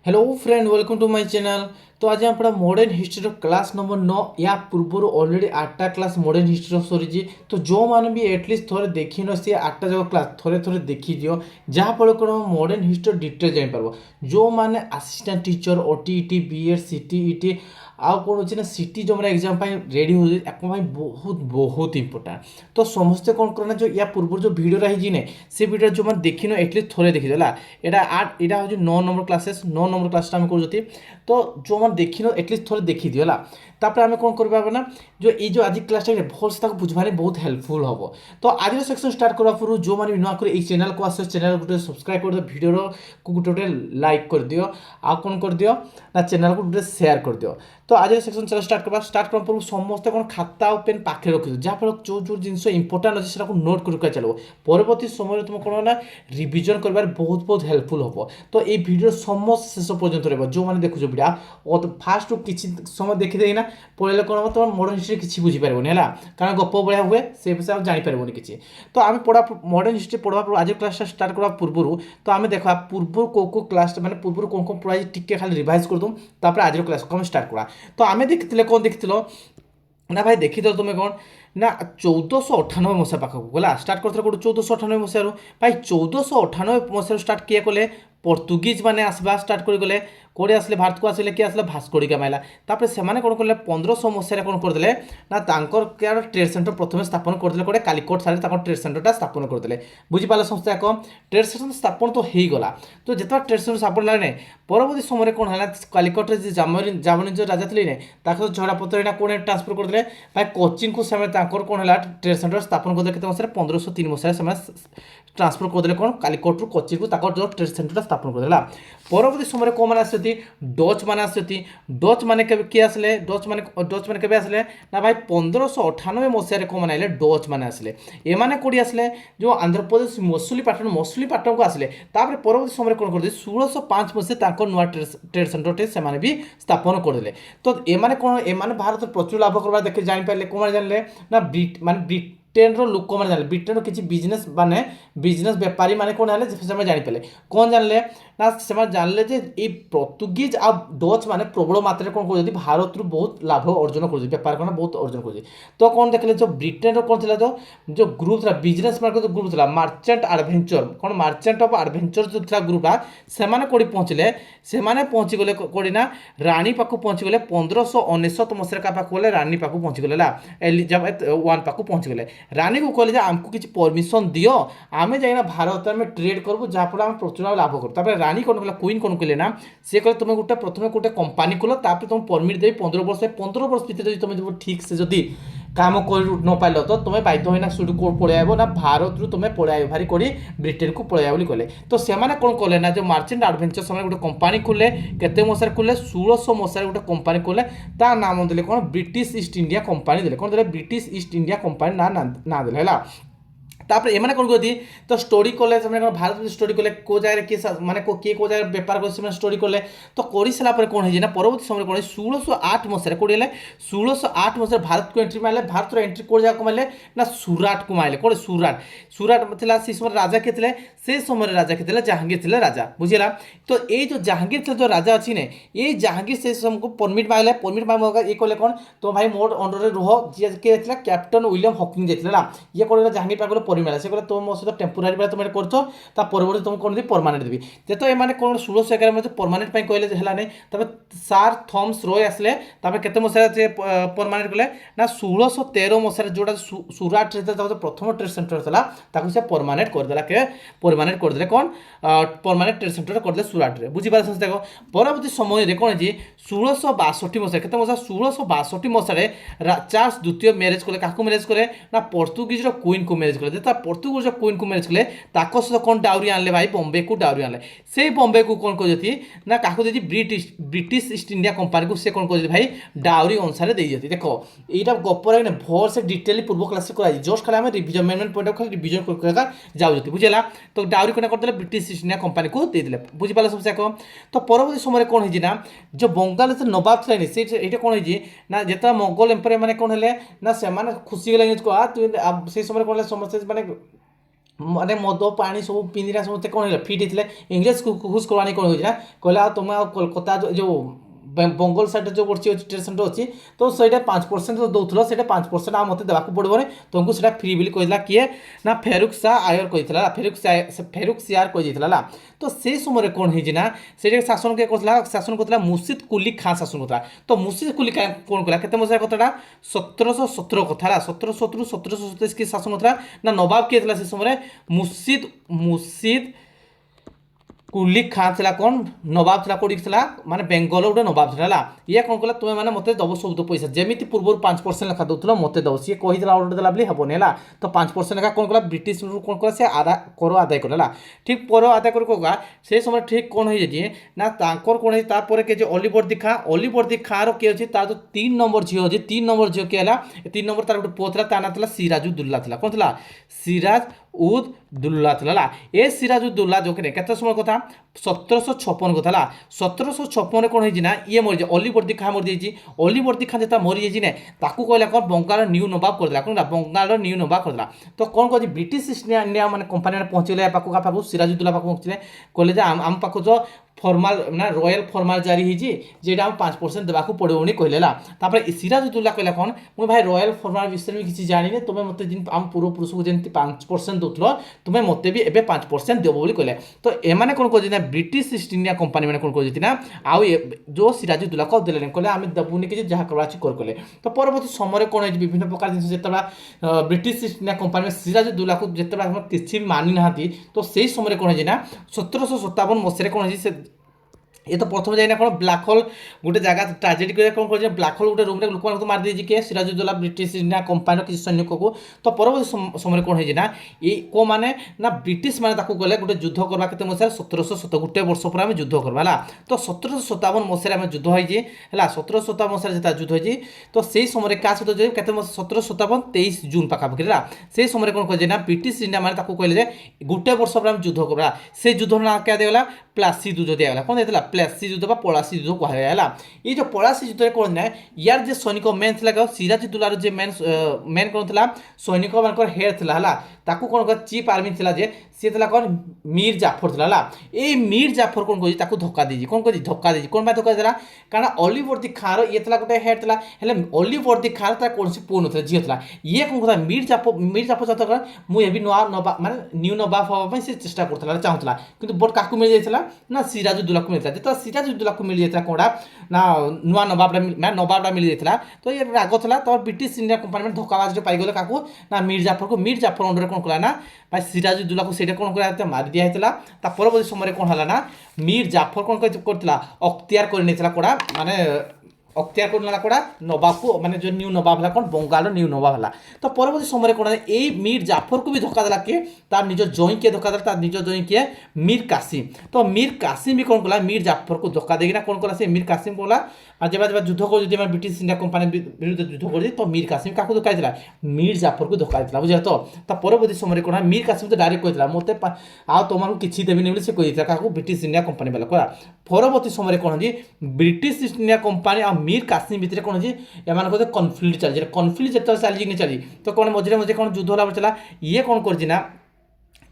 Hello friend, welcome to my channel. तो आज आप मॉडर्न हिस्ट्री क्लास नंबर 9 या पूर्व ऑलरेडी 8टा क्लास मॉडर्न हिस्ट्री सरी। तो जो मैंने भी एटलिस्ट थोड़े देखी न सी 8टा जाक क्लास थोड़े थोड़े देखी दियो, जहाँफल कौन मॉडर्न हिस्ट्री डिटेल जापर। जो मैंने assistant teacher OTET BEd CTET आउ कौन अच्छे ना सिटी जो मैंने एग्जाम रेडी हो बहुत बहुत इंपोर्टाट। तो समस्ते कौन करना जो या पूर्व जो भिडियो है से भिडियो जो मैंने देखी न एटलिस्ट थोड़े देखी देला। यहाँ हूँ 9 नंबर क्लासेस 9 नंबर क्लासटा आम कर। तो जो मैंने देखी न एटलिस्ट थोड़े देखी दिला। तापर आम कौन करना जो ये जो आज क्लासटा भल से बुझे बहुत हेल्पफुल हम। तो आज सेक्शन स्टार्ट करवा पूर्व जो मैंने नुआ कर चैनल को आस चैनल गोटे सब्सक्राइब कर दियो, वीडियो को गोटे गोटे लाइक कर दियो, आ कौन कर दियो ना चैनल को गोटे शेयर कर दियो। तो आज सेक्शन चलो स्टार्ट करवा पूर्व समस्ते कौन खाता और पेन पाखे रखी जहाँफल जो जो जिन इंपोर्टाट अच्छे से नोट कर चलो परवर्ती समय तुम कौन ना रिविजन कर बहुत बहुत हेल्पफुल हम। तो ये भिडियो समस्त शेष पर्यंत रहा जो मैंने देखो भिडियो फास्ट किसी समय देखीदे ना पढ़े कौन हम तुम मॉडर्न हिस्ट्री किसी बुझीपार है कारण गप भाया हुए से विषय आप जापर किसी। तो आम पढ़ा मॉडर्न हिस्ट्री पढ़ा आज क्लास स्टार्ट करवा पूर्व तो आम देखा पूर्व को क्लास मैंने पूर्व कौन कौन पढ़ाई टिके खाली रिवाइज कर दूँ आज क्लास को स्टार्ट करा। तो आम देखी कौन देखी ना भाई देखी तुम्हें कौन ना 1498 मसीहा पाखक गला स्टार्ट करते कौट 1498 मसीह भाई 1498 मसीह स्टार्ट किए कले पर्तुगीज मैंने आसवा स्टार्ट कर गले कौड़े आसले भारत को आसले किए आसले भास्कोडिगा माइला तापर से कौन कले 1500 मसीह कौन करदे ना ट्रेड सेंटर प्रथम स्थापन करदे कौटे कालिकोट सारे ट्रेड सेंटरटा स्थापन करदे बुझीपाल संस्था एक ट्रेड सेंटर स्थापन तो हो गला। तो जिते ट्रेड सेंटर स्थापन है परवर्ती समय कौन है कालिकोट जामनिज राजा थे तो झड़ा पत्र कौन ट्रांसफर करदे भाई कोचिन को समय कौन है ट्रेड सेंटर स्थापन करदे के मसीह 1503 मसीह ट्रांसफर करदे कौन कालिकोट कोचिन को जो ट्रेड सेंटर स्थापन करदेला। परवर्ती समय कौन मैंने आसती डच मैंने आसती डच मैंने किए आसले डच मैंने केबे आसले ना भाई 1598 मसीह कौन मैंने डच मैंने आसले एमाने कोड़ी आसले जो आंध्र प्रदेश मसुलीपाटन को आसले तापर परवर्ती समय कौन कर 1605 मसीह नुआ ट्रेड सेंटर से भी स्थापन करदे। तो एमाने कौन एमाने भारत प्रचुर लाभ करवा देखे जापर कौन जानले ना ब्रिटेन लोक मैंने जान ब्रिटेन किसी बिजनेस माने बिजनेस बेपारी माने कौन है से जापर कौन जानले ना से जानले ये पर्तुगीज आ डच माने प्रबल मात्रा कौन कर भारत रु बहुत लाभ अर्जन कर बेपार करना बहुत अर्जन कर। तो कौन देखले जो ब्रिटेन कौन था जो ग्रुप था बिजनेस मान जो ग्रुप था मार्चेंट आडभेंचर कौन मार्चेंट ऑफ आडभेंचर जो था ग्रुपा से कौड़ी पहुँचले से पहुँची गले कौड़ी ना रानी पाक पहुँची गले 1599 मसीह का पाक गले रानी पाक पहुँची गले एलिजाबेथ वन पाक पहुँची गले रानी को कहले आमको किसी परमिशन दियो आम जाइना भारत में ट्रेड करूँ जहाँफल आम प्रचुर लाभ करूँ। रानी कौन कहला क्वीन कौन कहले ना सी कहले तुम गोटे प्रथम गोटे कंपानी खोल तापर तुम परमिट देवी 15 वर्ष भितर तुम ठीक से जदि काम कर न पाइल तो तुम्हें बाध्य होना सुड को पलैब ना भारत रु तुम्हें पलैब भारी करी ब्रिटेन को पलैब कहले। तो से कौन कले ना जो मार्चेंट आडभेंचर समय गोटे कंपानी खोले केते मसीह खोले 1600 मसीह गोटे कंपानी खोले ता नाम देले कौन ब्रिटिश ईस्ट इंडिया कंपानी देले कौन देले ब्रिटिश ईस्ट इंडिया कंपानी ना देले है। तापर एमाने कौन करती तो स्टोरी कले भारत स्टोरी कले को जगह किए माने किए को जगह बेपार कर स्टोरी कले। तो कर सारापर कौन है परवर्ती समय कौन 1608 मसीह कौन 1608 मसीह भारत को एंट्री मारे भारत एंट्री कौन जगह मारे ना सुराट को मारे कौन सुराट से समय राजा किए थे से समय राजा किए जहांगीर थे राजा बुझेगा। तो ये जो जहांगीर थे जो राजा अच्छी ने ये जहांगीर से को परमिट मांगले परमिट मांग ये कहले कौन तो भाई मोर अंडर रुह जी किए कैप्टन विलियम हॉकिंग जाइए ये कौन जहांगीर पाक परिमेला से कहले तुम मो सहित टेम्पोरारी बेला तुम कर परवर्ती तुमको कौन दी परमानेंट देवी जेत ये कौन 1611 में परमानेंट कहले है नहीं सार थम्स रॉय आसले केते मसीह परमानेंट कले ना 1613 मसीह जोड़ा सुराट प्रथम ट्रेड सेंटर था से परमानेंट करदेला के परमानेंट करदे कौन परमानेंट ट्रेड सेंटर करदे सुराट रे बुझीपार देख। परवर्ती समय कौन है 1662 मसीह के 1662 मसीह चार्ल्स द्वितीय मैरेज कले क्या मैरेज कले ना पर्तुगीज क्वीन को मैरेज कले पर्तुगीज क्वीन को मैरेज कले सहित कौन डाउरी आनले भाई बॉम्बे को डाउरी आनले से बॉम्बे को कौन कर ना क्या ब्रिटिश ईस्ट इंडिया कंपानी को से कौन कर भाई डाउरी अनुसार दे देखो यहाँ गपर भल से डिटेली पूर्व क्लास जस्ट खाली रिविजन मेन पॉइंट खाली रिविजन कर जाऊँ बुझेगा। तो डाउरी कौन करदे ब्रिटिश ईस्ट इंडिया कंपानी को देदेले बुझीपाल समस्या को। तो परवर्ती समय कौन है जो बंगाल से नवाब थे ये कौन है ना जिते मोगल एम्पायर मैंने कौन है ना से खुशी गले से समय कौन समस्त मैंने ମାନେ ମଦ ପାଣି ସବୁ ପିନ୍ଧିଲା ସମସ୍ତେ କ'ଣ ହେଇଥିଲା ଫିଟ୍ ହେଇଥିଲେ। ଇଂରେଜ ଘୁଷ କରବାନି କ'ଣ ହେଉଛି ନା କହିଲା ଆଉ ତୁମେ ଆଉ କୋଲକାତା ଯେଉଁ ବଙ୍ଗଲ ସାଇଡ଼୍ରେ ଯେଉଁ ଅଛି ଷ୍ଟେସନଟା ଅଛି ତ ସେଇଟା 5% ଦେଉଥିଲ ସେଇଟା 5% ଆଉ ମୋତେ ଦେବାକୁ ପଡ଼ିବନି ତୁମକୁ ସେଇଟା ଫ୍ରି ବୋଲି କହିଥିଲା କିଏ ନା ଫେରୁକ୍ ଶାହ ଆୟର କହିଥିଲା ଫେରୁକ୍ ସିଆର କହିଦେଇଥିଲା ହେଲା। ତ ସେ ସମୟରେ କ'ଣ ହେଇଛି ନା ସେଇଟା ଶାସନ କିଏ କରୁଥିଲା ଶାସନ କରୁଥିଲା ମୁର୍ସିଦ କୁଲି ଖାଁ ଶାସନ କରୁଥିଲା। ତ ମୁର୍ସିଦ କୁଲି ଖାଁ କ'ଣ କଲା କେତେ ମସିହା କଥାଟା 1717 କଥା ହେଲା 1717 1727 କିଏ ଶାସନ କରୁଥିଲା ନା ନବାବ କିଏ ଥିଲା ସେ ସମୟରେ ମୁର୍ସିଦ କୁଲି ଖାଁ ଥିଲା କ'ଣ ନବାବ ଥିଲା କୋଉଠି ଥିଲା ମାନେ ବେଙ୍ଗଲ ଗୋଟେ ନବାବ ଥିଲା ହେଲା। ଇଏ କ'ଣ କଲା ତୁମେ ମାନେ ମୋତେ ଦେବ ସବୁ ପଇସା ଯେମିତି ପୂର୍ବରୁ 5% ଲେଖା ଦେଉଥିଲ ମୋତେ ଦେବ ସିଏ କହିଥିଲା ଅର୍ଡ଼ର ଦେଲା ବୋଲି ହେବନି ହେଲା। ତ 5% ଲେଖା କ'ଣ କଲା ବ୍ରିଟିଶରୁ କ'ଣ କଲା ସେ କର ଆଦାୟ କଲା ହେଲା। ଠିକ୍ କର ଆଦାୟ କରି କଲା ସେ ସମୟରେ ଠିକ୍ କ'ଣ ହେଇଯାଇଛି ନା ତାଙ୍କର କ'ଣ ହେଇଛି ତାପରେ କିଏ ଅଲିବର୍ଦୀ ଖାଁର କିଏ ଅଛି ତାର ଯେଉଁ 3 ନମ୍ବର ଝିଅ ଅଛି 3 ନମ୍ବର ଝିଅ କିଏ ହେଲା 3 ନମ୍ବର ତାର ଗୋଟେ ପୁଅ ଥିଲା ତା ନାଁ ଥିଲା ସିରାଜୁଦ୍ଦୌଲା ଥିଲା। କ'ଣ ଥିଲା ସିରାଜଉଦ୍ଦୌଲା ଥିଲା ହେଲା। ଏ ସିରାଜୁଦ୍ଦୌଲା ଯେଉଁ କେତେ ସମୟ କଥା 1756 କଥା ହେଲା। 1756 କ'ଣ ହେଇଛି ନା ଇଏ ମରିଯାଇଛି ଅଲିବର୍ଦୀ ଖାଁ ମରିଯାଇଛି। ଅଲିବର୍ଦୀ ଖାଁ ଯେତେବେଳେ ମରିଯାଇଛି ନା ତାକୁ କହିଲା କ'ଣ ବଙ୍ଗାଳର ନ୍ୟୁ ନବାବ କରିଦେଲା କ'ଣ ବଙ୍ଗାଳର ନ୍ୟୁ ନବାବ କରିଦେଲା। ତ କ'ଣ କହୁଛି ବ୍ରିଟିଶ ଇଷ୍ଟ ଇଣ୍ଡିଆ ମାନେ କମ୍ପାନୀ ମାନେ ପହଞ୍ଚିଲେ ପାଖକୁ ସିରାଜୁଦ୍ଦୌଲା ପାଖକୁ ପହଞ୍ଚିଲେ କହିଲେ ଯେ ଆମ ପାଖକୁ ତ ଫର୍ମାଲ ନା ରୟାଲ ଫର୍ମାଲ ଜାରି ହେଇଛି যেটা আমি 5% দেওয়া পড়ব বলে কহিলে না। তারপরে সিরাজউদ্দৌলা কহিলা কোণ মুই ভাই রয়াল ফর্মাল বিষয়ে বি কিছু জানি তুমি মতো যেন আম পূর্বপুরুষকে যেমন 5% দৌল তুমি মতো বি এবে 5% দেব বলে কহিলে। তো এমানে কোণ করছে না ব্রিটিশ ইস্ট ইন্ডিয়া কোম্পানি মানে কোণ করছে না আউ যে সিরাজউদ্দৌলা দেলে কহিলে আমি দেবুনি কিছু যা করবার আছে কলে। তো পরবর্তী সময় কোণ হয়েছে বিভিন্ন প্রকার জিনিস যেতবে British East India Company Sirajuddaulah যেতবে কিছু মানি না তো সেই সময় কোণ হয়েছে না 1757 মସିହାରେ কোণ হয়েছে সে ये तो प्रथम जाइना कौन ब्लाक होल गोटे जगह ट्राजेडी कर कौन कर ब्लाक होल गोटे रूम लोक मारिदे किए सिराजुद्दौला ब्रिटिश इंडिया कंपानी किसी सैनिक को। तो परवर्ती समय कौन है ना ये को मैंने ना ब्रिटिश मैंने गले गोटे युद्ध करवा के मसीह 1757 गोटे वर्ष पर आम युद्ध करवा है। तो 1757 मसीह आम युद्ध होगी 1757 मसीह जो युद्ध होगी तो से समय क्या सहित के 1757 23 जून पाखापाखि है से समय कौन कहे ना ब्रिटिश इंडिया मैंने कहले गोटे वर्ष पर आम युद्ध करवा से युद्ध ना क्या दिगला प्लासी युद्ध दिगला कौन दिया प्लासी युद्ध बा पलासी युद्ध कहला। ये जो पलासी युद्ध कौन ना यार जो सैनिक मेन था सिराजुद्दौलार जो मेन कौन था सैनिक मान हेड था ताकू कौन कर चीफ आर्मी था जे सी कौन मीर जाफर था ये मीर जाफर कौन कर धक्का दीजिए कौन कर धक्का दीजिए कौन धक्का देला कारण अलीवर्दी खाँ ये गोटे हेड था अलीवर्दी खाँ तार कौन पुओ ना झील था ये कौन कहता मीर जाफर चाहता मुझे भी नुआ नवाब माने न्यू नवाब हाँपाई से चेष्टा करता चाहूला कि बट क्या मिल जाता ना सिराजुद्दौला को मिलता जो सिराजुद्दौला को मिल जाता कौड़ा ना नुआ नवाबा नवाबा मिल जाता तो ये राग था तो ब्रिटिश इंडिया कंपानी में धक्काबाज पाईगले क्या ना मीर जाफर अंडर कौन कला ना भाई सिराजुद्दौला को सीटा कौन कर मारी दिया परवर्ती समय कौन है ना मीर जाफर कौन कर अख्तियार कर कौड़ा माने अख्तियार करना कौड़ा नवाब को माने जो न्यू नवाब है कौन बंगाल न्यू नवाब है। तो परवर्ती समय कौन है मीर जाफर को भी धक्का देला किए तार निज जई किए धक्का देला तार निज जई किए मीर कासिम। तो मीर कासिम भी कौन कला मीर जाफर को धक्का देना कौन कला से मीर कासिम कला जब युद्ध कर ब्रिटिश इंडिया कंपानी विरुद्ध युद्ध कर तो मीर कासिम क्या धक्का देला मीर जाफर को धक्का देला बुझे। तो परवर्ती समय कौन मीर कासिम तो डायरेक्ट कहता मत आ तुम किसी देवी से कहता क्या ब्रिटिश इंडिया कंपानी वाला कह परवर्ती समय कौन है ब्रिटिश इंडिया कंपानी आ मीर कासिम भितर कौन है एम कनफ्लिक्ट चली कनफ्लिक्ट जो चली चली तो कौन मझे मझे कौन युद्ध होला चला ये कौन कर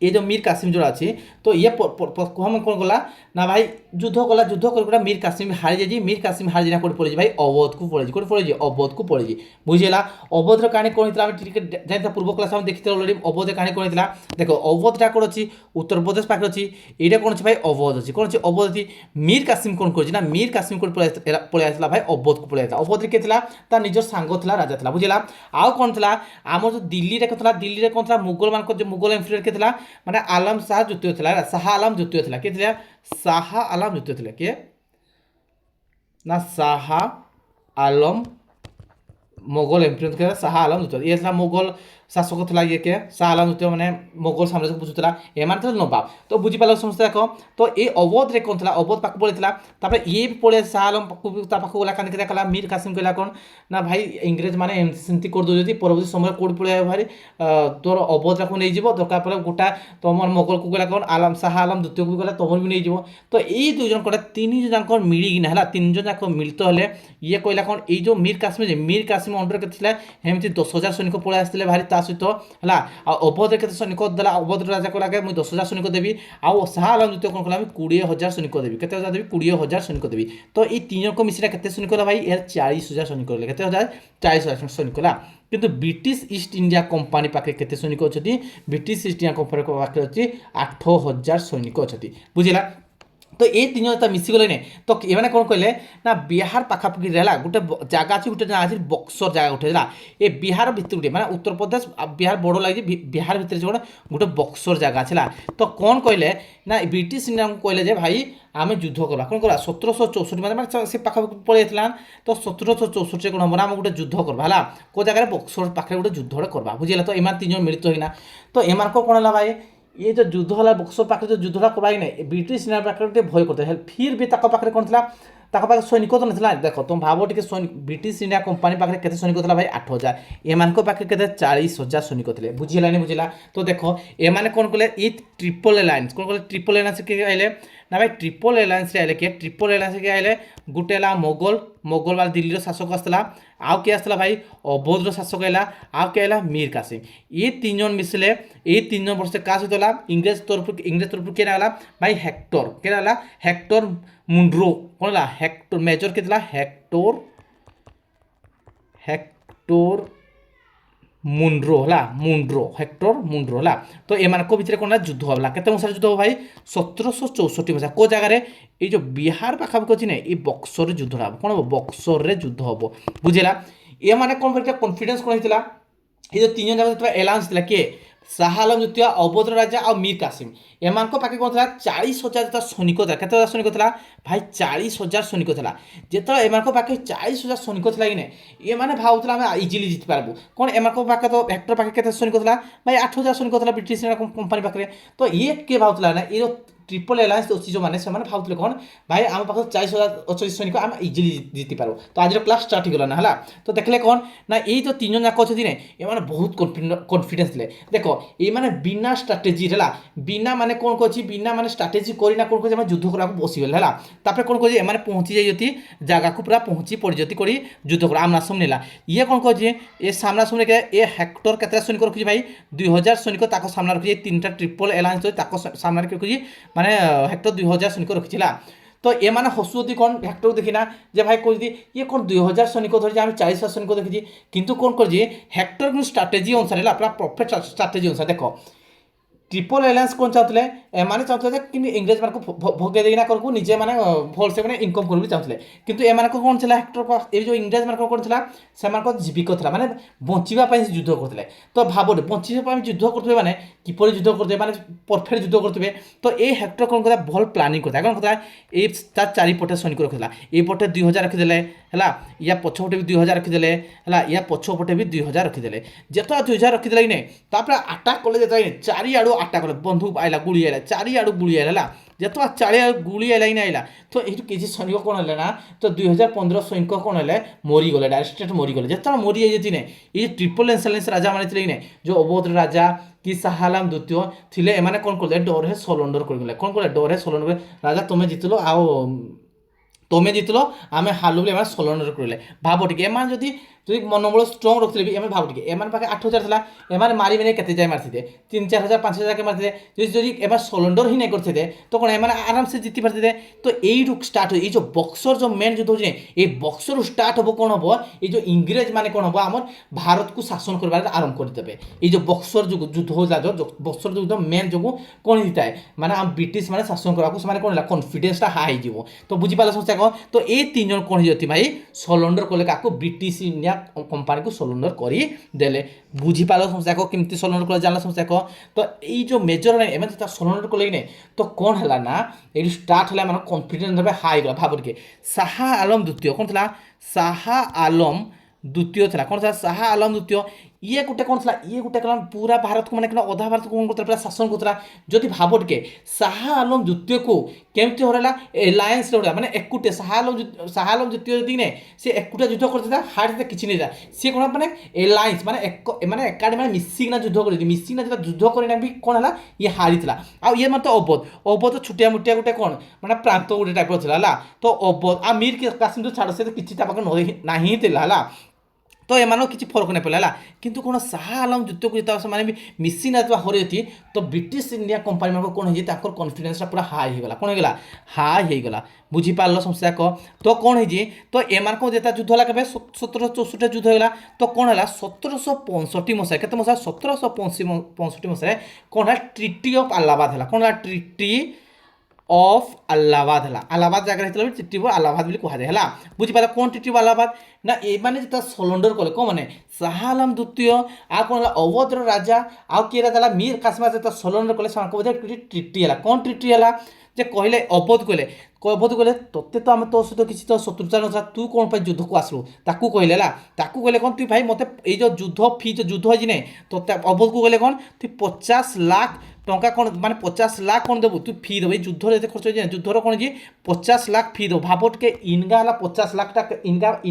ये जो मीर कासिम जोड़ा अच्छी तो ये कौन गला ना भाई युद्ध गला युद्ध कर मीर कासिम हारी जाए मीर कासिम हारी जाए कौन पड़े भाई अवध को पड़े कौन पड़े अवध को पड़े बुझेगा। अवधर कहानी कौन होता है पूर्व क्लास में देखते अलरेडी अवध कहानी कौन होता देख अवधटा कौन अच्छी उत्तर प्रदेश पाखे अच्छी ये कौन अच्छे भाई अवध अच्छी कौन अच्छी अवध अच्छी मीर कासिम कौन कर मीर कासिम कौन पलि आसा भाई अवध को पलि आसा अवध के तार निजर सांग था राजा था बुझेगा। आउ कौन था आम जो दिल्ली कौन दिल्ली कौन था मुगल मान जो मुगल एम्पायर के माने आलम शाह द्वितीय था शाह आलम द्वितीय था किए शाह आलम द्वितीय थे किए ना शाह आलम मोगल एम्पायर शाह आलम द्वितीय ये मुगल शासक था ये के शाह आलम द्वितीय मैंने मोगल साम्राज्य को बुझुला एमान था नवाब। तो बुझीपाल समस्त देख तो ये अवध रे कौन था अवध पाक पड़ता ये पड़े शाह आलम पाक गला क्या कला मीर कासिम कहला कौन ना भाई इंग्रेज मैंने सेमती कर दे परवर्ती समय कौट पड़े भाई तोर अवध को नहीं दरकार पड़े गोटा तुम मोगल को गला कौन आलम शाह आलम द्वितीय को गला तुम भी नहीं तो ये दुई जन तीन जन मिलना है तीन जन जाक मिलित हेले ये कहला कौन ये जो मीर कासिम କାସିମ ଅଣ୍ଡରରେ କେତେ ଥିଲେ ଏମିତି 10,000 ସୈନିକ ପଳେଇ ଆସିଥିଲେ ଭାରି ତା ସହିତ ହେଲା। ଆଉ ଅବଧରେ କେତେ ସୈନିକ ଦେଲା ଅବଧ ରାଜା କହିଲା ମୁଁ 10,000 ସୈନିକ ଦେବି। ଆଉ ଶାହ ଆଲମ ଦ୍ୱିତୀୟ କ'ଣ କଲା ମୁଁ 20,000 ସୈନିକ ଦେବି। କେତେ ହଜାର ଦେବି 20,000 ସୈନିକ ଦେବି। ତ ଏଇ ତିନି ଜଣଙ୍କ ମିଶିଲା କେତେ ସୈନିକ ହେଲା ଭାଇ ଏହାର 40,000 ସୈନିକ ହେଲେ କେତେ ହଜାର 40,000 ସୈନିକ ହେଲା। କିନ୍ତୁ ବ୍ରିଟିଶ ଇଷ୍ଟ ଇଣ୍ଡିଆ କମ୍ପାନୀ ପାଖରେ କେତେ ସୈନିକ ଅଛନ୍ତି ବ୍ରିଟିଶ ଇଷ୍ଟ ଇଣ୍ଡିଆ କମ୍ପାନୀ ପାଖରେ ଅଛି 8,000 ସୈନିକ ଅଛନ୍ତି ବୁଝିଲା। তো এই তিনজন তা মিশিগলে নে তো এমানে কোণ কইলে না বিহার পাখাপাখি রেলা গোটে জায়গা আছে গোটে আছে বক্সর জায়গা গোটে ହେଲା ଏ ବିହାର ଭିତରେ ଗୋଟେ ମାନେ ଉତ୍ତରପ୍ରଦେଶ ବିହାର ବଡ଼ ଲାଗିଛି ବିହାର ଭିତରେ ଗୋଟେ ଗୋଟେ ବକ୍ସର ଜାଗା ଅଛି ହେଲା। ତ କ'ଣ କହିଲେ ନା ବ୍ରିଟିଶ ଇଣ୍ଡିଆକୁ କହିଲେ ଯେ ଭାଇ ଆମେ ଯୁଦ୍ଧ କରିବା କ'ଣ କରିବା 1764 ମାନେ ସେ ପାଖାପାଖି ପଳେଇ ଯାଇଥିଲା। ତ 1764 କ'ଣ ହେବ ନା ଆମେ ଗୋଟେ ଯୁଦ୍ଧ କରିବା ହେଲା କେଉଁ ଜାଗାରେ ବକ୍ସର ପାଖରେ ଗୋଟେ ଯୁଦ୍ଧ ଗୋଟେ କରିବା ବୁଝିଲା। ତ ଏମାନେ ତିନି ଜଣ ମିଳିତ ହେଇକିନା ତ ଏମାନଙ୍କ କ'ଣ ହେଲା ଭାଇ ये जो युद्ध है बक्सर पाखे जो युद्धटा करवाई ना ब्रिटिश इंडिया पाखे भय करते फिर भी पाखे कौन था पाखे सैनिक तो ना देख तुम भाव टे ब्रिटिश इंडिया कंपानी पाखे के सैनिक था भाई 8,000 एम पाखे के 40,000 सैनिक थे बुझीलानी बुझिला। तो देख एम कौन कले ये ट्रिपल एलायंस कौन कले ट्रिपल एलायंस किए आए ना भाई ट्रिपल एलायंस आए किए ट्रिपल एलायंस के आए गोटे है मोगल वाला दिल्ली शासक आसला आउ किए आसला भाई अवोधर शासक है आउ किए है मीर कासिम ये तीन जन मिसले ये तीन जन वर्ष क्या सहित इंग्रेज तरफ किए ना भाई हेक्टर के हेक्टर मुंड्रो कौन है हेक्टर मेजर के हेक्टर मुंड्रो है मुंड्रो हेक्टर मुंड्रो है। तो एम भितर कौन युद्ध होगा केते मसीह युद्ध हो भाई 1764 मसीहा को जगार ये जो बिहार पाखापाखि अच्छी ना ये बक्सर युद्ध हम कौन हम बक्सर युद्ध हम बुझेगा। ये मैंने कौन कॉन्फिडेंस कौन होता ये जो तीन जन एलायंस था किए शाह आलम द्वितीय अवोध राजा और मीर कासिम एम पाखे कौन था 40,000 सैनिक था केते सैनिक था भाई 40,000 सैनिक था जो एम पाखे 40,000 सैनिक था कि ये मैंने भावुला आम इजिली जीति पार्बू कौन एम पाखे तो हेक्टर पाखे के सैनिक था भाई 8,000 सैनिक था ब्रिटिश कंपानी पाखे। तो ये किए भावुला ना ये ट्रिपल एलायंस अच्छी जो मैंने भावुले कौन भाई आम पाखे 40,000 अच्छे सैनिक आम इजिली जीति पार्बू। तो आज क्लास स्टार्ट हो गला ना तो देखले कौन ना ये जो तीन जन जाक अच्छे ये बहुत कॉन्फिडेंस थे देख ये मैंने बिना स्ट्राटेजी है बिना माने कौन कह बिना माने स्ट्राटेजी करना कौन कह युद्ध करा बसीगले है तापर कौन कह एम पहुँची जाती जगह को पूरा पहुँची पड़ी करी युद्ध कर आमना सामने ये कौन कह ये सामना सामने के ये हेक्टर के सैनिक रखी भाई 2,000 सैनिक सामना रखी 3टा ट्रिपल एलायंस सामना रखी माने हेक्टर 2,000 सैनिक रखी। तो ये मैंने हसुदी कौन हेक्टर देखिना जे भाई कहती ये कौन 2,000 सैनिक धरी आम 40,000 सैनिक देखी किंतु कौन कर हेक्टर स्ट्राटेजी अनुसार है पूरा परफेक्ट स्ट्राटेजी अनुसार देख ट्रिपल एलायंस कौन चाहते एम चाहते कि इंग्रेज मान भगे देना करको निजे मैंने भल से इनकम कर चाहते किंतु एम कौन था हेक्टर ये जो इंग्रेज मान कौन था से जीविका था माने बचापी युद्ध करते। तो भाव बचापी युद्ध करते हैं किपर युद्ध करते हैं परफेक्ट युद्ध करते। तो ये हेक्टर कौन करता भल प्लानिंग करता कौन करता ये तार चारिपटे सैनिक रखीला ये पटे 2,000 रखीदे है या पछपटे भी 2,000 रखीदे है या पछपटे भी 2,000 रखीदे जिते 2,000 रखीदे कि नहीं आटाक कले चारिआड़ आटा कले बंधुक आइला गुड़ी आइला चारिआड़ गुड़ी आइला जिते चारिआड़ गुड़ी आइला कि आइला तो ये किसी सैनिक कौन है ना तो 2,015 सैनिक कौन है मरीगले डायरेक्ट मरीगले जिते मरी जाती ने ये ट्रिपल एलायंस राजा मान थे जो अवोध राजा कि शाह आलम द्वितीय थे एम कौन कर डरे सरेंडर कर कौन कर डरे सरेंडर राजा तुम्हें जितल आओ तुम्हें जितल आम हालु बोली सरेंडर कर भाव टे एम जदि मनोबल स्ट्रंग रखते भी एम भाव टे एम पाखे 8,000 था एम मारे के जाए मारते 3-4 हज़ार 5 हज़ार के मारते जदि एम सरेंडर ही नहीं करते तो कौन एम आराम से जीति पारते। तो यू स्टार्ट ये जो बक्सर जो मेन युद्ध होने ये बक्सर स्टार्ट हम कौन हम ये जो इंग्रेज मैंने कौन हम आम भारत को शासन कर आरंभ करदे ये जो बक्सर युद्ध हो बक्सर युद्ध मेन जो कौन होता है माने आम ब्रिटिश मैंने शासन करने कौन है कॉन्फिडेंस हाई हो। तो बुझीपाल समस्या कौन तो ये तीन जन कौन होती भाई सरेंडर कले क्या ब्रिटिश इंडिया कंपानी को सरेंडर करदे बुझीपाल समस्या को केमती सरेंडर कर जान समस्या को। तो ये जो मेजर एम सरेंडर कले कि तो कौन है ना ये स्टार्ट है कॉन्फिडेंस हाई गला भाव के शाह आलम द्वितीय कौन था शाह आलम द्वितीय था कौन था शाह आलम द्वितीय ये गोटे कौन था ये गोटे कौन पूरा भारत को मैंने अधा भारत को कौन करता पूरा शासन करता जदि भाव टे शाह आलम द्वितीय को केमती हरला एलायंस मैंने एकुटे शाह आलम द्वितीय जी ने सी एकुटा युद्ध करता हार किसी नहीं था सी कौन मैंने एलायंस मैंने एकाडे मैंने मिसिकिना युद्ध कर मिसिकिना जो युद्ध करना भी कौन है ये हारी आ ये मतलब अवोध छुटिया मुटिया गोटे कौन मैंने प्रांत गोटे टाइप था तो अवोध आ मीर कासिम तो छाड़ से किसी पाखे ना है तो एमान किसी फरक नहीं पड़ा किंतु कौन शाह आलम द्वितीय को जिता से भी मिसी ना हरती तो ब्रिटिश इंडिया कंपानी मान कौन हो कॉन्फिडेंस पूरा हाई होगा कौन होगा हाई होगा बुझीपार समस्या कह तो कौन है तो एम जेता युद्ध है के 1764 युद्ध होगा तो कौन है 1765 मसीहा के मसीहा 1765 मसीहा कौन है ट्रिटी ऑफ अलाहाबाद है कौन है ट्रिटी ऑफ अलाहाबाद है अलाहाबाद जगह ट्रिटी ऑफ अलाहाबाद भी कहुए है बुझीपार कौन ट्रिटी ऑफ अलाहाबाद ना ये मैंने जो सरेंडर कले कौन मैंने शाह आलम द्वितीय आ कौन अवधर राजा आ किए राजा मीर कासिम जो सरेंडर कले ट्रिटी है कौन ट्रिटी है जे कहले अवध कहले तोते तो आम तो सहित किसी तो शत्रुता ना तू कौन पर युद्ध को आसलु ताकू कहले कहले कौन तु भाई मत ये युद्ध फी जो युद्ध है नहीं तो अवध को कहले कौन तु 50 लाख टंका कौन माने 50 लाख कौन देबू तू फी देव युद्ध ये खर्च हो युद्धर कौन जी 50 लाख फी देव भाव टे इनगा है 50 लाख टाक इनगार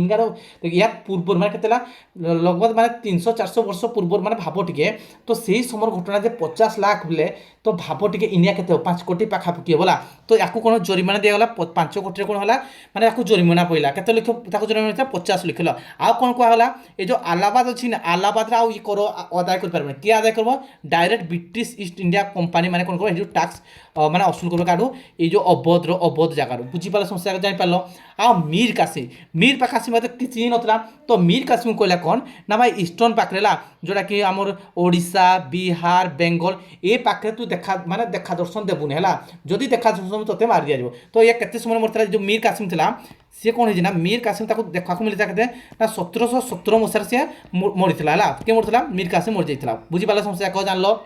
या पूर्व मैंने के लगभग माने 300-400 वर्ष पूर्व मैंने भाव टे तो सही समय घटना जे 50 लाख बोले तो भाव टे इंडिया के 5 कोटी पाखापाखि बोला तो या कौन जरिमाना दिगला 5 कोटी कौन है मैंने या जरिमाना पड़ा के लक्ष जरिमाना 50 लिख लो आ कौन कहला ये जो अलाहाबाद अच्छी ना अलाहाबाद आउ ये कर आदाय कर किए आदाय कर direct British east India company माने कौन कर टैक्स माने असूल कर काढ़ू ये जो अवध जगार बुझीपार समस्या जापार आ मीर कासिम मतलब किसी नाला तो मीर कासिम कहला कौन ना भाई ईस्टर्न पाखे जोटा कि आमर ओडिशा बिहार बेंगल ये पाखे तू देखा माने देखा दर्शन देबुनि है जदि देखा दर्शन तोते मार दिया तो ये केते समय मरता जो मीर कासिम था सी कौन है मीर कासिम देखा मिलता के ना 1717 मसीह सी मरीला है किए मरता मीर कासिम मरी जाता बुझीपार समस्या कह जान लो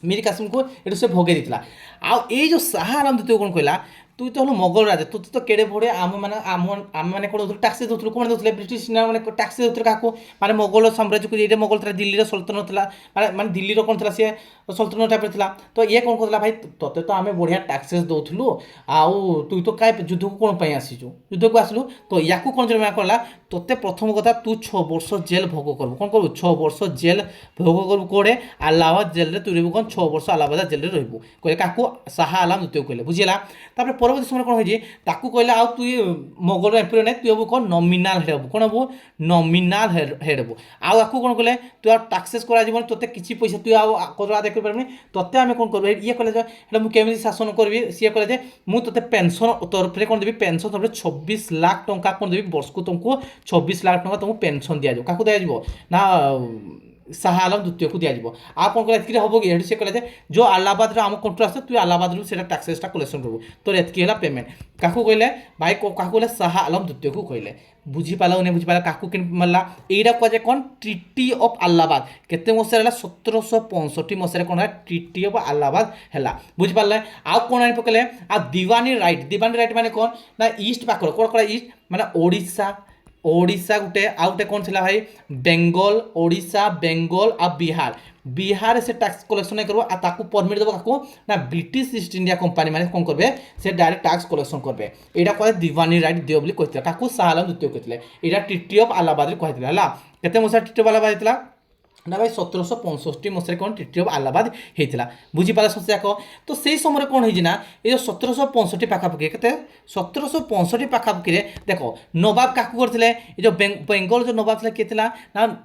मीर कासिम को ये से भोगे देता आई जो शाह आलम द्वितीय कौन कहला तू तो हलो मोगल राजा तू तो केड़े बड़े आम मैंने कौन टैक्स दूसरे कौन दूसरे ब्रिटिश मैंने टैक्स दूसरे क्या माने मोगल साम्राज्य को ये मोगल था दिल्ली सल्तनत माने दिल्ली कौन था सी सल्तनत टाइप था तो ये कौन कहला भाई तोते तो आम बढ़िया टैक्सेस दौलू आउ तु तो कहीं युद्ध को कौन आसीचु युद्ध को आसलु तो या कौन जरिमाना करला तोते प्रथम कथा तू 6 वर्ष जेल भोग करू कौन करू 6 वर्ष जेल भोग करू कौड़े अलाहाबाद जेल रे तू रही कौन 6 वर्ष अलाहाबाद जेल रे रही कहे क्या शाह आलम द्वितीय कहले बुझीला परवर्ती समय कौन हो कहला आ तु मोगल एम्पायर नहीं तु कौन नॉमिनल हेड हबू कौन हबू नॉमिनल हेड हबू आउ कौन कहले तु टैक्सेस कर तोते किसी पैसा तु आदाय कर तोते आम कौन कर ये कहले मुझे शासन करी सी कहले मुझे पेनसन तरफ से कौन देवी पेनसन तरफ 26 लाख टंका कौन देवी वर्ष को तुमको 26 लाख टंका तुमको पेनसन दिज्व क्या दिज्व ना शाह आलम द्वितीय को दिज्व आ कौन कहते हम कि सी कहले जो अलाहाबाद आम कंट्रोल आस तु अलाहाबाद टैक्सेसटा कलेक्शन करू तो ये पेमेंट क्या कहले भाई क्या कहले शाह आलम द्वितीय को कहले बुझीपाल नहीं बुझीपाल क्या मारला यहीटा कहुए कौन ट्रिटी ऑफ अलाहाबाद केते मसीहा 1765 मसीह कौन है ट्रिटी ऑफ अलाहाबाद है बुझीपारे आउ कौन आनी पकड़े आ दीवानी राइट माने कौन ना ईस्ट पाखर कौन कौन ईस्ट माने ओडिशा गोटे आ गोटे कौन थी भाई बेंगल ओडिशा बेंगल आ बिहार से टैक्स कलेक्शन नहीं करबो आ परमिट देबो काको ना ब्रिटिश ईस्ट इंडिया कंपानी माने कौन करबे से डायरेक्ट टैक्स कलेक्शन करबे एटा कहले दीवानी राइट दियो बोली कहथिला काको शाह आलम द्वितीय कहथिले एटा ट्रिटी ऑफ अलाहाबाद रे कहथिला हला केते मसा ट्रिटी ऑफ अलाहाबाद हेतला ना भाई 1765 मसीह कौन ट्रिटी ऑफ अलाहाबाद होता बुझीपार समस्या कह तो से समय कौन होना ये 1765 पाखापाखि के 1765 पाखापाखि देख नवाब क्या करते जो बेंगल जो नवाब किए ना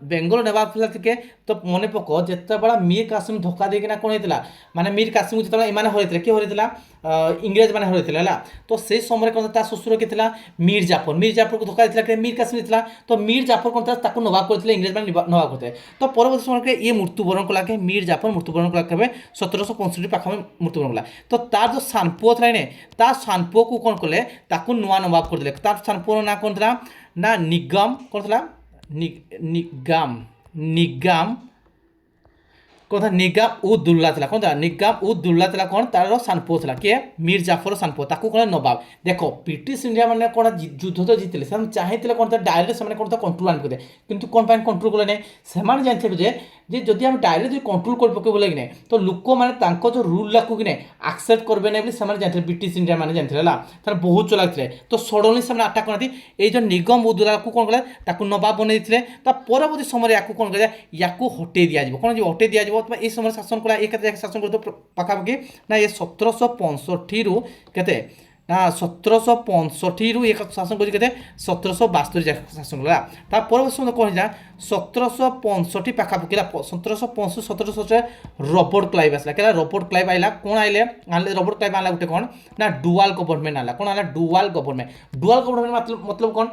बेंगल नवाब थे तो मन पक जिते बड़ा मीर कासिम धोखा देना कौन होता माने मीर कासिम जो एम हरते किए हरता इंग्रेज मैंने हरते है तो से समय कौन था शशुर किए मीर जाफर को धोखा देता मीर कासिम देता तो मीर जाफर कौन था नवाब करते इंग्रेज मैंने नवाब करते तो परवर्ती समय ये मृत्युवरण कला के मीर जाफर मृत्युवरण कला के 1765 पाखा मृत्युवरण कला तो तार जो सानपुओ था ता सानपुओ को कौन कले नुआ नवाब कर देले तार सानपुओ ना कौन था ना निगम कौन था निगम कौन था निगाम उद्दौला था कौन था निगाम उद्दौला था कौन तार सानपुओ था किए मीर जाफर सानपुओ ताकू कौन नवाब देख ब्रिटिश इंडिया मैंने कौन युद्ध तो जीतले से चाहिए कौन था डायरेक्ट से कौन था कंट्रोल आने करें किंतु कौन कंट्रोल कले नहीं से जानते जे जदि हम डायरेक्ट जो कंट्रोल कर पके बोले कि तो लोक मैंने जो रूल लाखू कि एक्सेप्ट करेंगे नहीं से जानते ब्रिटिश इंडिया मैंने जानते है बहुत चलाते तो सडनली से अटाक करती ये जो निगम उद्दौला को कौन कले नवाब बनई थे परवर्ती समय या कौन करें या हटे दिज्व कौन हटे दिज्व ये समय शासन कला एक शासन कर पाखापाखि ना ये 1765 रु के ନା 1765 ଏ ଶାସନ କରିଛି କେତେ 1772 ଯାଏ ଶାସନ କଲା। ତା ପରବର୍ତ୍ତୀ ସମୟରେ କ'ଣ ହେଇଥିଲା 1765 ପାଖାପାଖି ହେଲା 1765 1770 ରବର୍ଟ କ୍ଲାଇଭ୍ ଆସିଲା କେଲା ରବର୍ଟ କ୍ଲାଇଭ୍ ଆଇଲା କ'ଣ ଆଇଲେ ରବର୍ଟ କ୍ଲାଇଭ୍ ଆଣିଲା ଗୋଟେ କ'ଣ ନା ଡୁଆଲ୍ ଗଭର୍ଣ୍ଣମେଣ୍ଟ ଆଣିଲା କ'ଣ ଆଣିଲା ଡୁଆଲ୍ ଗଭର୍ଣ୍ଣମେଣ୍ଟ ମତଲବ କ'ଣ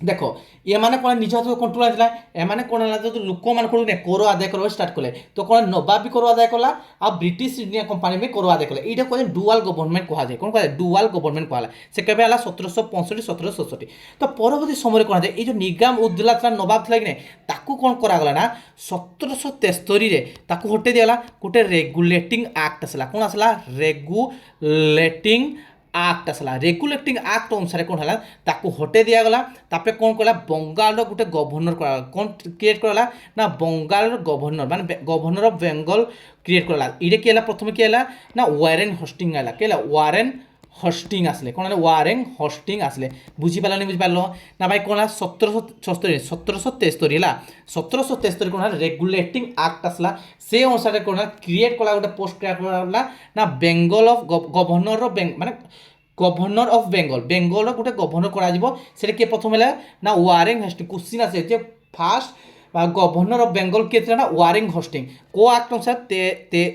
देख ये मैंने कौन निज हाथ कंट्रोल आइला एमाने कौन है जो लोक मान को कर आदाय करवा स्टार्ट कले तो कौन नवाब भी कर आदाय कला आ ब्रिटिश इंडिया कंपनी भी कर आदाय कले एटा कहले डुआल गवर्नमेंट कहा जाए कौन कहा डुआल गवर्नमेंट कहला से केबे आला 1765 1767 तो परवर्ती समय कौन जाए ये जो निजाम उद्दौला था नवाब था कि ताकू कौन करागला ना 1773 रे ताकू हटे दिगला गोटे रेगुलेटिंग एक्ट आसला कौन आसला रेगुलेटिंग आक्ट आसला रेगुलेटिंग आक्ट अनुसार कौन है ताकू हटे दिगला तापर कौन कला बंगाल गोटे गवर्नर कौन क्रिएट कराला ना बंगाल गवर्नर माने गवर्नर ऑफ बेंगल क्रिएट कराला इरे किला प्रथम किला ना वारेन हस्टिंग आला केला वारेन हस्टिंग आसले कौन वारेन हस्टिंग आसले बुझीपारानी बुझीपार ना भाई कौन 1773 है 1773 कौन रेगुलेटिंग आक्ट आसला से अनुसार कौन क्रिएट कला गोटे पोस्ट क्रिएट कला ना बेंगल ऑफ गवर्नर ऑफ माने गवर्नर ऑफ बेंगल गोटे गवर्नर करा किए प्रथम है ना वारेन हस्टिंग क्वेश्चन आसे फास्ट गवर्नर ऑफ बेंगल किए थे ना वारेन हस्टिंग को आक्ट अनुसार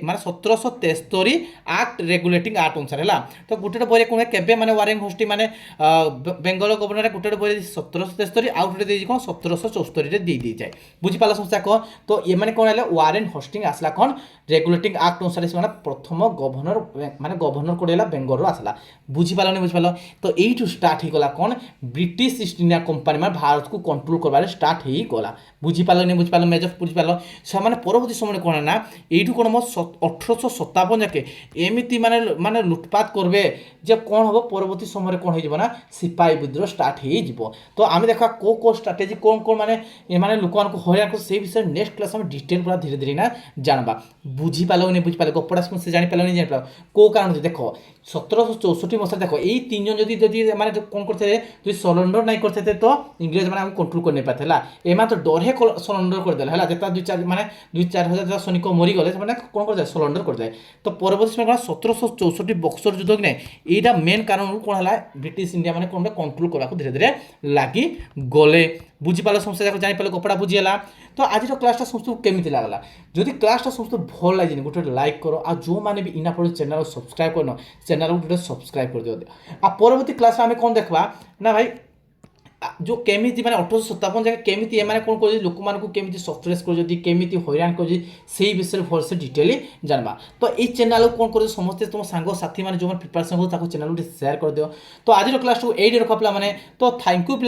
माने 1773 आक्ट रेगुलेटिंग आक्ट अनुसार है तो गोटे बही कौन के माने वारेन हस्टिंग माने बेंगल गवर्नर गोटे बही 1773 आउ गोटे कौन 1774 दी दी जाए बुझीपाल समस्या कह तो ये मैंने कौन है वारेन हस्टिंग आसला कौन रेगुलेटिंग आक्ट अनुसार से प्रथम गवर्नर माने गवर्नर कोड है बेंगल आसला बुझीपाल बुझीपाल तो यू स्टार्ट होगा कौन ब्रिटिश ईस्ट इंडिया कंपनी मैं भारत को कंट्रोल करवार स्टार्ट होगा बुझीपाल नहीं बुझीपाल मेजर बुझीपाल से परवर्ती समय कौन ना यू कौन मो 1857 जाके एमती माने माने लुटपाट करबे जे कौन हम परवर्ती समय कौन हो ना सिपाही विद्रोह स्टार्ट हो तो आम देखा को स्ट्राटेजी कौन कौन माने माने लोक मान हरियाण को से विषय नेक्स्ट क्लास में डिटेल पूरा धीरे धीरे ना जानवा बुझीपाल नहीं बुझीपाल गपड़ा से जानीपाल नहीं जानीपाल कौ कारण देख 1764 मसीह देख ये तीन जन जदि माने कौन करते जो सरेंडर नहीं करते तो इंग्रेज मैंने कंट्रोल कर नहीं पाते एमा तो डर है सरेंडर करदे है जितना 2-4 हजार सैनिक मरीगले कौन कर सरेंडर करदे तो परवर्ती समय कौन 1764 बक्सर युद्ध कि यहाँ मेन कारण कौन है ब्रिटिश इंडिया मैंने कौन कंट्रोल करने धीरे धीरे लगी गले बुझीपाल समस्या जाक जानीपाल कपड़ा बुझीगला तो आज क्लासटा समस्त केमी लगला जदि क्लासटा समस्त भल लगे गोटे लाइक करो आ जो मैंने भी इना पड़े चैनल सब्सक्राइब करना चैनल गोटे सब्सक्राइब कर दियो आ परवर्ती क्लास आम कौन देखा ना भाई जो केमी मैंने 1857 जगह केमी एम कौन कर लोक मानक केमी सफ्टवेयर करमी हईराण कर विषय भल से डिटेली जानवा तो ये चैनल कौन कर समस्ते तुम सांग साथी मैंने जो प्रिपेरेसन हो चैनल सेयार कर दियो तो आज क्लास यही रखा पे तो थैंक यू पे